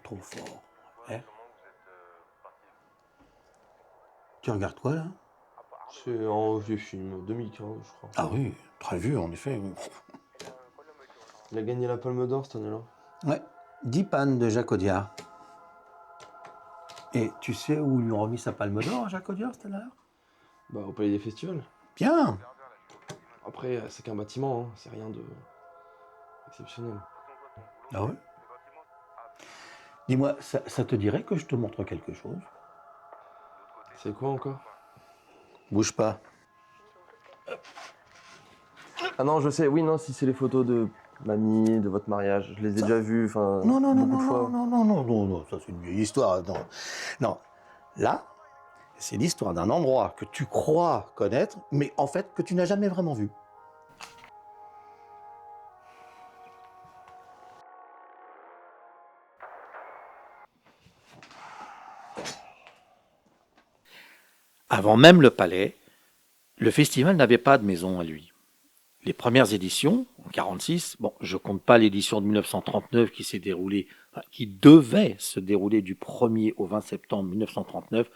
trop fort. Hein? Tu regardes quoi là? C'est un vieux film, 2015, je crois. Ah oui, très vieux en effet. Oui. Il a gagné la Palme d'Or cette année-là. Ouais, 10 pannes de Jacques Audiard. Et tu sais où ils lui ont remis sa palme d'or à Jacques Audiard cette année-là? Bah, au Palais des Festivals. Bien! Après, c'est qu'un bâtiment, hein, c'est rien de exceptionnel. Ah ouais? Dis-moi, ça te dirait que je te montre quelque chose? C'est quoi encore? Bouge pas. Ah non, je sais, oui, non, si c'est les photos de mamie, de votre mariage, je les ai Ça déjà vues, enfin, Non, non, non, beaucoup de non, fois. non, non, non, non, non, ça c'est une vieille histoire. Non, non. Là, c'est l'histoire d'un endroit que tu crois connaître, mais en fait que tu n'as jamais vraiment vu. Avant même le palais, le festival n'avait pas de maison à lui. Les premières éditions, en 46, bon, je compte pas l'édition de 1939 qui s'est déroulée, qui devait se dérouler du 1er au 20 septembre 1939.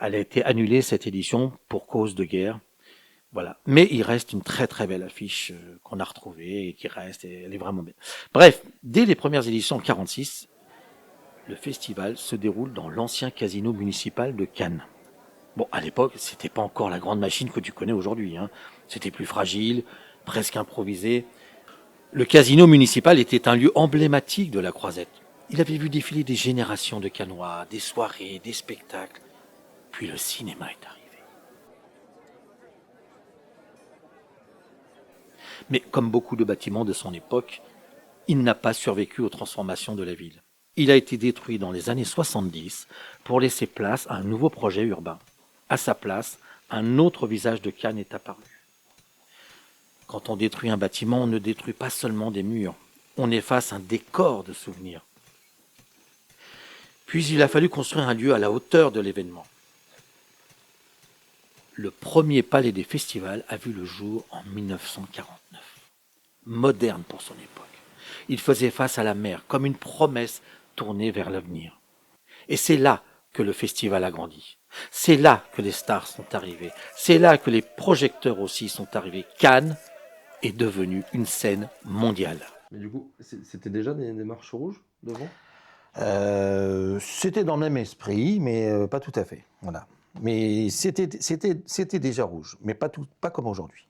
Elle a été annulée, cette édition, pour cause de guerre. Voilà. Mais il reste une très très belle affiche qu'on a retrouvée et qui reste, et elle est vraiment belle. Bref, dès les premières éditions en 46, le festival se déroule dans l'ancien casino municipal de Cannes. Bon, à l'époque, c'était pas encore la grande machine que tu connais aujourd'hui, hein. C'était plus fragile, presque improvisé. Le casino municipal était un lieu emblématique de la Croisette. Il avait vu défiler des générations de Cannois, des soirées, des spectacles. Puis le cinéma est arrivé. Mais comme beaucoup de bâtiments de son époque, il n'a pas survécu aux transformations de la ville. Il a été détruit dans les années 70 pour laisser place à un nouveau projet urbain. À sa place, un autre visage de Cannes est apparu. Quand on détruit un bâtiment, on ne détruit pas seulement des murs, on efface un décor de souvenirs. Puis il a fallu construire un lieu à la hauteur de l'événement. Le premier palais des festivals a vu le jour en 1949. Moderne pour son époque. Il faisait face à la mer comme une promesse tournée vers l'avenir. Et c'est là que le festival a grandi. C'est là que les stars sont arrivées. C'est là que les projecteurs aussi sont arrivés. Cannes est devenue une scène mondiale. Mais du coup, c'était déjà des marches rouges devant? C'était dans le même esprit, mais pas tout à fait. Voilà. Mais c'était déjà rouge, mais pas comme aujourd'hui.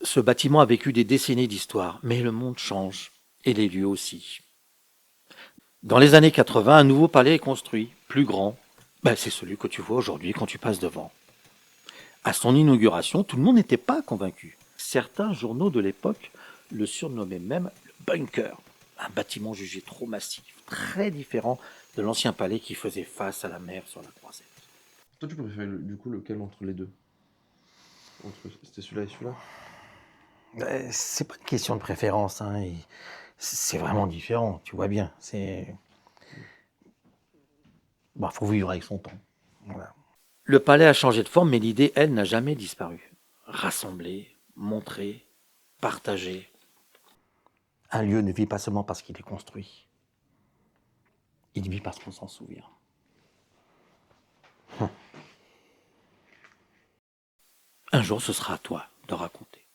Ce bâtiment a vécu des décennies d'histoire, mais le monde change, et les lieux aussi. Dans les années 80, un nouveau palais est construit, plus grand. C'est celui que tu vois aujourd'hui quand tu passes devant. À son inauguration, tout le monde n'était pas convaincu. Certains journaux de l'époque le surnommaient même le bunker, un bâtiment jugé trop massif, très différent de l'ancien palais qui faisait face à la mer sur la Croisette. Toi, tu préfères du coup lequel entre les deux? C'était celui-là et celui-là? C'est pas une question de préférence, hein. C'est vraiment différent, tu vois bien. Faut vivre avec son temps. Voilà. Le palais a changé de forme, mais l'idée, elle, n'a jamais disparu. Rassembler, montrer, partager. Un lieu ne vit pas seulement parce qu'il est construit. Il vit parce qu'on s'en souvient. Un jour, ce sera à toi de raconter.